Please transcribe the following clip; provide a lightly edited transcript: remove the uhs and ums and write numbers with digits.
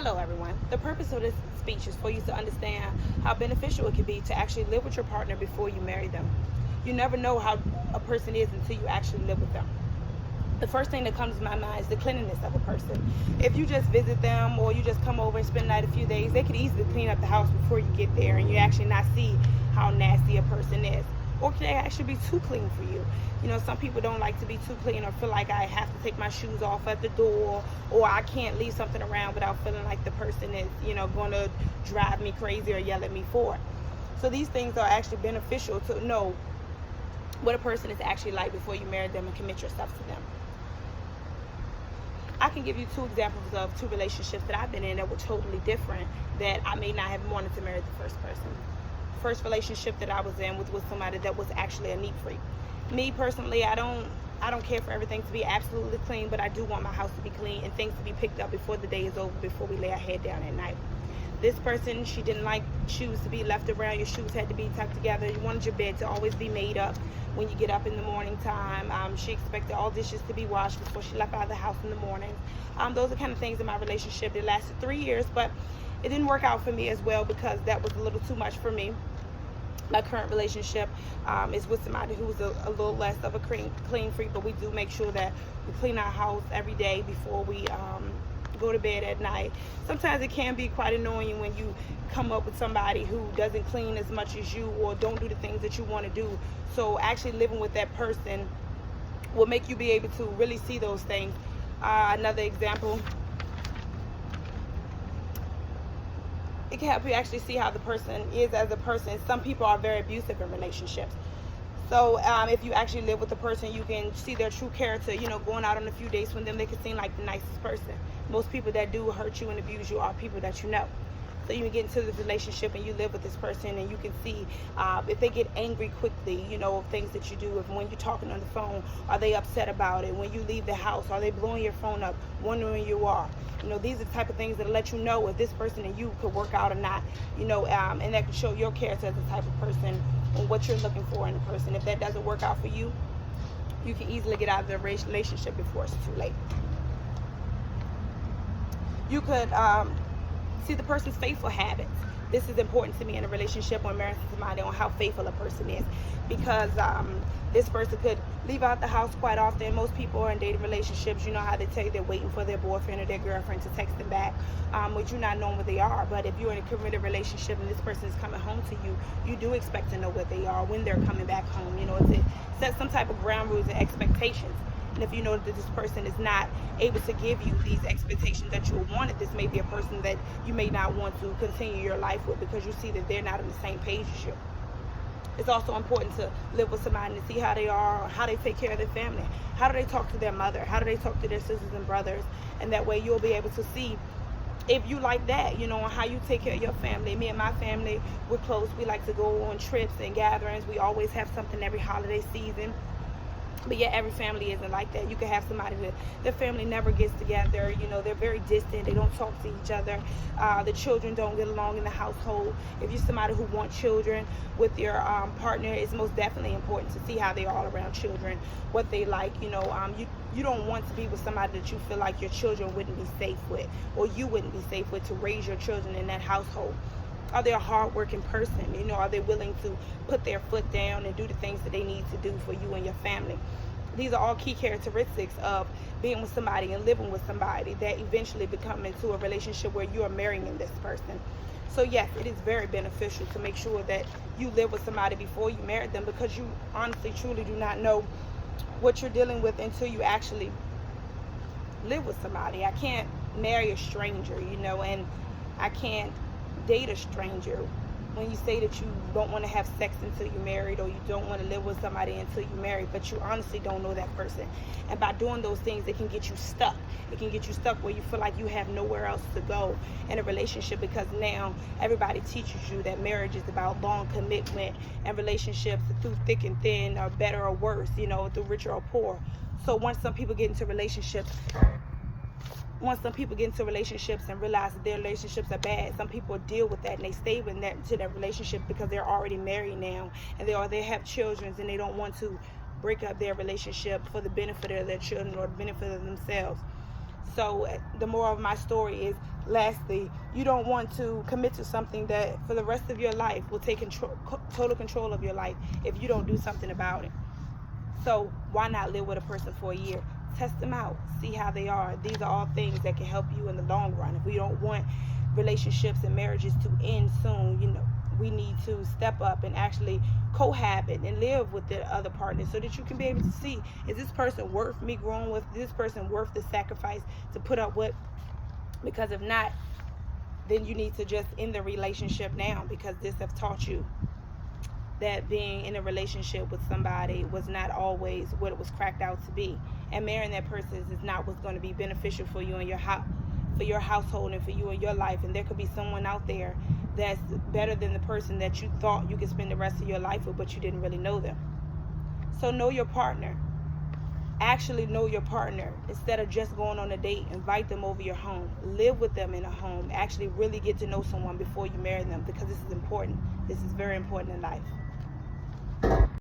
Hello everyone. The purpose of this speech is for you to understand how beneficial it can be to actually live with your partner before you marry them. You never know how a person is until you actually live with them. The first thing that comes to my mind is the cleanliness of a person. If you just visit them or you just come over and spend the night a few days, they could easily clean up the house before you get there and you actually not see how nasty a person is. Or can they actually be too clean for you? You know, some people don't like to be too clean or feel like I have to take my shoes off at the door, or I can't leave something around without feeling like the person is, going to drive me crazy or yell at me for it. So these things are actually beneficial to know what a person is actually like before you marry them and commit yourself to them. I can give you two examples of two relationships that I've been in that were totally different, that I may not have wanted to marry the first person. First relationship that I was in was somebody that was actually a neat freak. Me personally, I don't care for everything to be absolutely clean, but I do want my house to be clean and things to be picked up before the day is over, before we lay our head down at night. This person, she didn't like shoes to be left around. Your shoes had to be tucked together. You wanted your bed to always be made up when you get up in the morning time. She expected all dishes to be washed before she left out of the house in the morning. Those are kind of things in my relationship. It lasted 3 years, but it didn't work out for me as well because that was a little too much for me. My current relationship is with somebody who's a little less of a clean freak, but we do make sure that we clean our house every day before we go to bed at night. Sometimes it can be quite annoying when you come up with somebody who doesn't clean as much as you or don't do the things that you want to do. So actually living with that person will make you be able to really see those things. Another example, it can help you actually see how the person is as a person. Some people are very abusive in relationships. So if you actually live with a person, you can see their true character. Going out on a few dates with them, they can seem like the nicest person. Most people that do hurt you and abuse you are people that you know. So you can get into this relationship and you live with this person and you can see if they get angry quickly, things that you do. If when you're talking on the phone, are they upset about it? When you leave the house, are they blowing your phone up, wondering where you are? These are the type of things that let you know if this person and you could work out or not, and that can show your character as the type of person and what you're looking for in a person. If that doesn't work out for you, you can easily get out of the relationship before it's too late. You could see the person's faithful habits. This is important to me in a relationship when marrying somebody, on how faithful a person is, because this person could leave out the house quite often. Most people are in dating relationships. You know how they tell you they're waiting for their boyfriend or their girlfriend to text them back, with you not knowing what they are. But if you're in a committed relationship and this person is coming home to you, you do expect to know what they are when they're coming back home. It sets some type of ground rules and expectations. And if you know that this person is not able to give you these expectations that you wanted, this may be a person that you may not want to continue your life with because you see that they're not on the same page as you. It's also important to live with somebody and see how they are, how they take care of their family. How do they talk to their mother? How do they talk to their sisters and brothers? And that way you'll be able to see if you like that, how you take care of your family. Me and my family, we're close. We like to go on trips and gatherings. We always have something every holiday season. But yet every family isn't like that. You can have somebody that their family never gets together. They're very distant. They don't talk to each other. The children don't get along in the household. If you're somebody who wants children with your partner, it's most definitely important to see how they are all around children, what they like. You don't want to be with somebody that you feel like your children wouldn't be safe with, or you wouldn't be safe with to raise your children in that household. Are they a hard-working person? Are they willing to put their foot down and do the things that they need to do for you and your family? These are all key characteristics of being with somebody and living with somebody that eventually become into a relationship where you are marrying this person. So yes, it is very beneficial to make sure that you live with somebody before you marry them, because you honestly, truly do not know what you're dealing with until you actually live with somebody. I can't marry a stranger, and I can't date a stranger. When you say that you don't want to have sex until you're married, or you don't want to live with somebody until you're married, but you honestly don't know that person. And by doing those things, it can get you stuck. It can get you stuck where you feel like you have nowhere else to go in a relationship, because now everybody teaches you that marriage is about long commitment, and relationships through thick and thin are better or worse, through richer or poor. So once some people get into relationships and realize that their relationships are bad, some people deal with that and they stay with that to their relationship because they're already married now, and they have children, and they don't want to break up their relationship for the benefit of their children or the benefit of themselves. So the moral of my story is lastly, you don't want to commit to something that for the rest of your life will take total control of your life if you don't do something about it. So why not live with a person for a year? Test them out, see how they are. These are all things that can help you in the long run. If we don't want relationships and marriages to end soon, we need to step up and actually cohabit and live with the other partner so that you can be able to see, is this person worth me growing with? Is this person worth the sacrifice to put up with? Because if not, then you need to just end the relationship now, because this has taught you that being in a relationship with somebody was not always what it was cracked out to be. And marrying that person is not what's going to be beneficial for you and your household and for you and your life. And there could be someone out there that's better than the person that you thought you could spend the rest of your life with, but you didn't really know them. So know your partner. Actually know your partner. Instead of just going on a date, invite them over your home. Live with them in a home. Actually really get to know someone before you marry them, because this is important. This is very important in life.